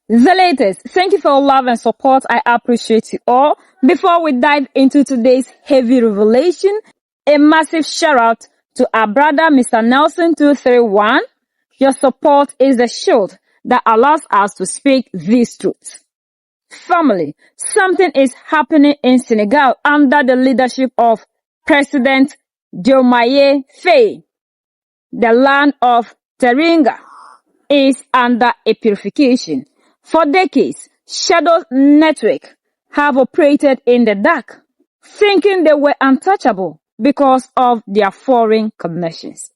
The latest. Thank you for your love and support. I appreciate you all. Before we dive into today's heavy revelation, a massive shout out to our brother, Mr. Nelson 231. Your support is the shield that allows us to speak these truths. Family, something is happening in Senegal under the leadership of President Diomaye Faye. The land of Teringa is under a purification. For decades, shadow network have operated in the dark, thinking they were untouchable because of their foreign connections.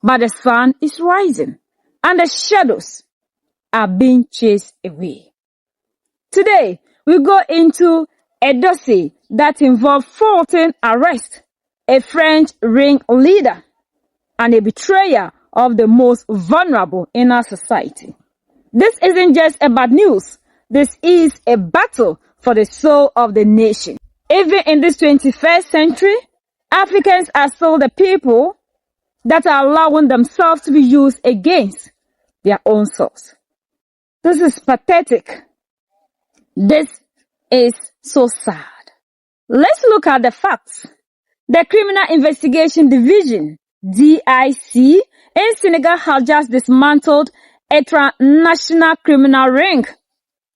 But the sun is rising, and the shadows are being chased away. Today, we go into a dossier that involves 14 arrests, a French ring leader, and a betrayer of the most vulnerable in our society. This isn't just about news. This is a battle for the soul of the nation. Even in this 21st century, Africans are still the people that are allowing themselves to be used against their own souls. This is pathetic. This is so sad. Let's look at the facts. The Criminal Investigation Division, DIC, in Senegal has just dismantled a transnational criminal ring.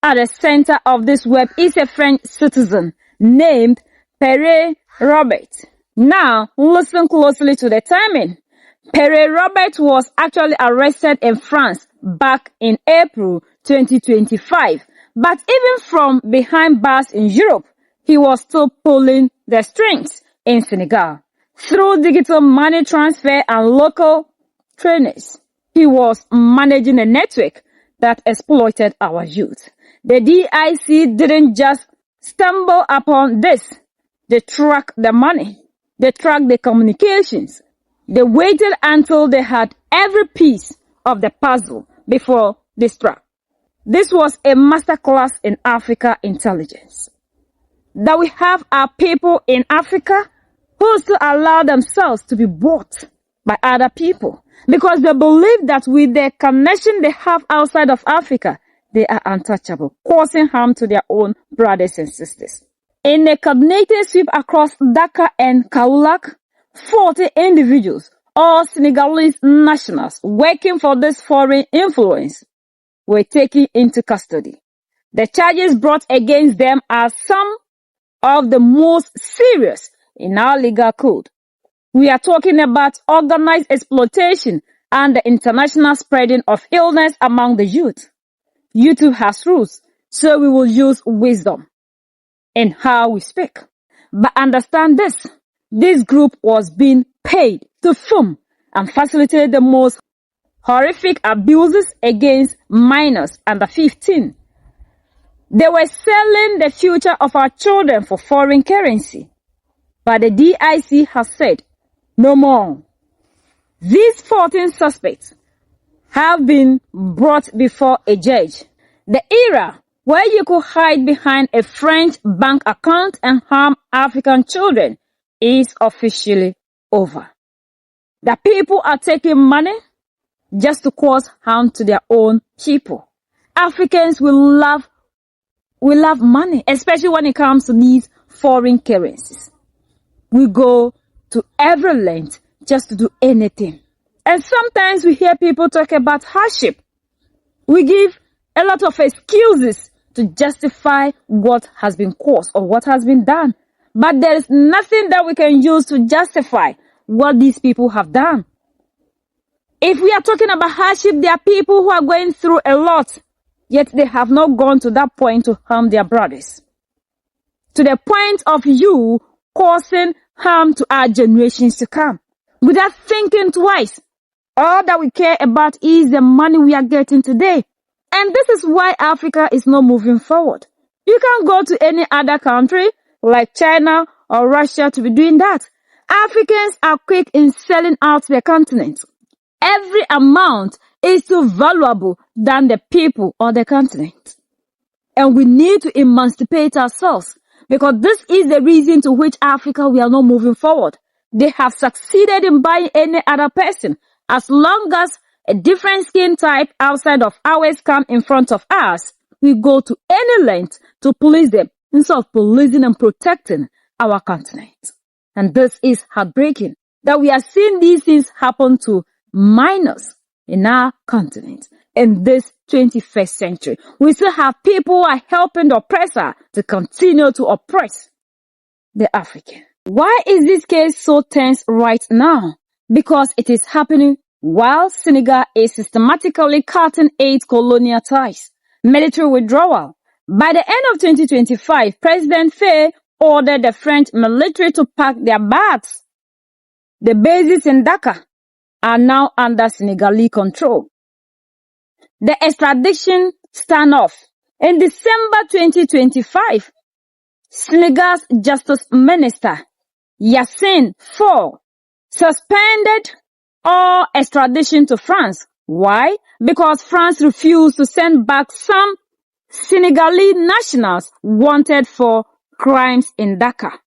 At the center of this web is a French citizen named Perpetrators. Now, listen closely to the timing. Perpetrators was actually arrested in France back in April 2025. But even from behind bars in Europe, he was still pulling the strings in Senegal. Through digital money transfer and local trainers, he was managing a network that exploited our youth. The DIC didn't just stumble upon this. They tracked the money. They tracked the communications. They waited until they had every piece of the puzzle before they struck. This was a masterclass in Africa intelligence. That we have our people in Africa who still allow themselves to be bought by other people because they believe that with the connection they have outside of Africa, they are untouchable, causing harm to their own brothers and sisters. In a coordinated sweep across Dakar and Kaolack, 40 individuals, all Senegalese nationals working for this foreign influence, were taken into custody. The charges brought against them are some of the most serious in our legal code. We are talking about organized exploitation and the international spreading of illness among the youth. YouTube has rules, so we will use wisdom in how we speak. But understand this group was being paid to film and facilitate the most horrific abuses against minors under 15. They were selling the future of our children for foreign currency. But the DIC has said, no more. These 14 suspects have been brought before a judge. The era where you could hide behind a French bank account and harm African children is officially over. The people are taking money just to cause harm to their own people. Africans will love money, especially when it comes to these foreign currencies. We go to every length just to do anything. And sometimes we hear people talk about hardship. We give a lot of excuses to justify what has been caused or what has been done. But there is nothing that we can use to justify what these people have done. If we are talking about hardship, there are people who are going through a lot, yet they have not gone to that point to harm their brothers. To the point of you causing harm to our generations to come, without thinking twice. All that we care about is the money we are getting today. And this is why Africa is not moving forward. You can't go to any other country like China or Russia to be doing that. Africans are quick in selling out their continent. Every amount is too valuable than the people on the continent. And we need to emancipate ourselves, because this is the reason to which Africa we are not moving forward. They have succeeded in buying any other person. As long as a different skin type outside of ours come in front of us, we go to any length to police them instead of policing and protecting our continent. And this is heartbreaking that we are seeing these things happen to minors in our continent. In this 21st century, we still have people who are helping the oppressor to continue to oppress the African. Why is this case so tense right now? Because it is happening while Senegal is systematically cutting its colonial ties, military withdrawal. By the end of 2025, President Faye ordered the French military to pack their bags. The bases in Dakar are now under Senegalese control. The extradition standoff. In December 2025, Senegal's Justice Minister, Yassine Fall, suspended all extradition to France. Why? Because France refused to send back some Senegalese nationals wanted for crimes in Dakar.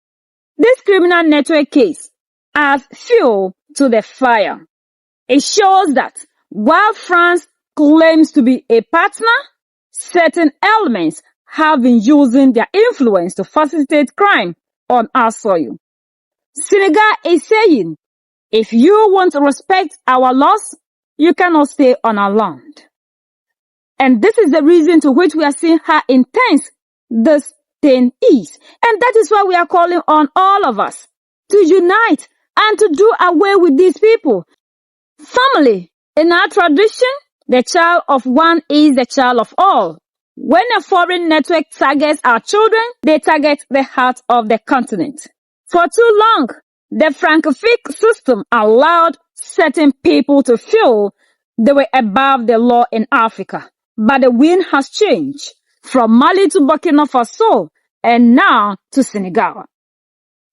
This criminal network case adds fuel to the fire. It shows that while France claims to be a partner, certain elements have been using their influence to facilitate crime on our soil. Senegal is saying, if you want to respect our laws, you cannot stay on our land. And this is the reason to which we are seeing how intense this thing is. And that is why we are calling on all of us to unite and to do away with these people. Family, in our tradition, the child of one is the child of all. When a foreign network targets our children, they target the heart of the continent. For too long, the Francophone system allowed certain people to feel they were above the law in Africa. But the wind has changed from Mali to Burkina Faso and now to Senegal.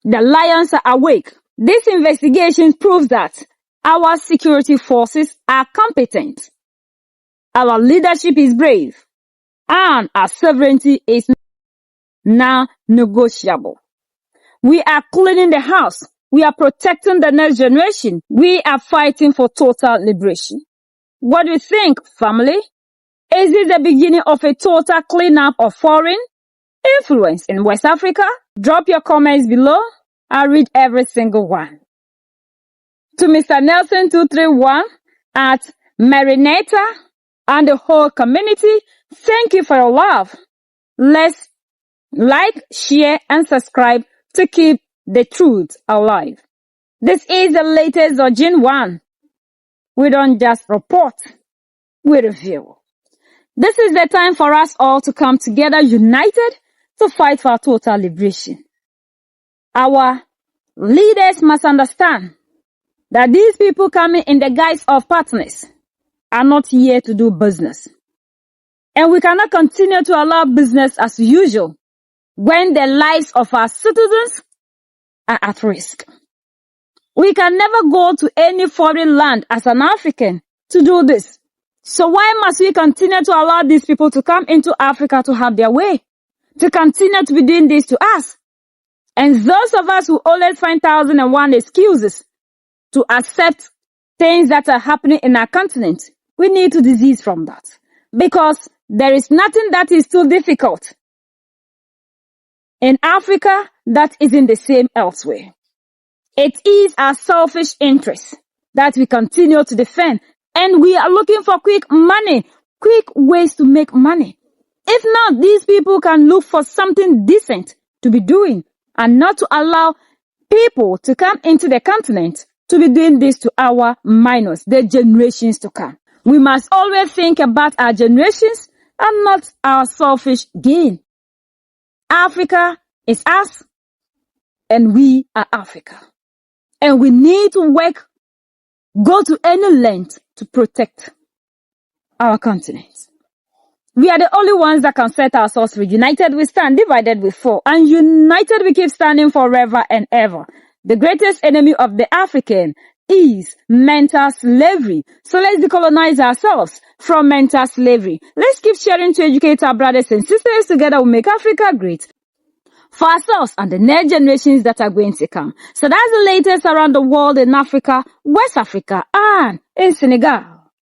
The lions are awake. This investigation proves that our security forces are competent. Our leadership is brave. And our sovereignty is non-negotiable. We are cleaning the house. We are protecting the next generation. We are fighting for total liberation. What do you think, family? Is this the beginning of a total cleanup of foreign influence in West Africa? Drop your comments below. I'll read every single one. To Mr. Nelson 231 at Marinetta and the whole community, thank you for your love. Let's like, share, and subscribe to keep the truth alive. This is the latest Zojin One. We don't just report, we review. This is the time for us all to come together united to fight for our total liberation. Our leaders must understand that these people coming in the guise of partners are not here to do business. And we cannot continue to allow business as usual when the lives of our citizens are at risk. We can never go to any foreign land as an African to do this. So why must we continue to allow these people to come into Africa to have their way? To continue to be doing this to us? And those of us who always find 1,001 excuses to accept things that are happening in our continent, we need to desist from that. Because there is nothing that is too difficult in Africa that isn't the same elsewhere. It is our selfish interest that we continue to defend. And we are looking for quick money, quick ways to make money. If not, these people can look for something decent to be doing and not to allow people to come into the continent to be doing this to our minors, the generations to come. We must always think about our generations and not our selfish gain. Africa is us and we are Africa. And we need to go to any length to protect our continent. We are the only ones that can set ourselves free. United we stand, divided we fall. And united we keep standing forever and ever. The greatest enemy of the African is mental slavery. So let's decolonize ourselves from mental slavery. Let's keep sharing to educate our brothers and sisters. Together we make Africa great for ourselves and the next generations that are going to come. So that's the latest around the world in Africa, West Africa, and in Senegal.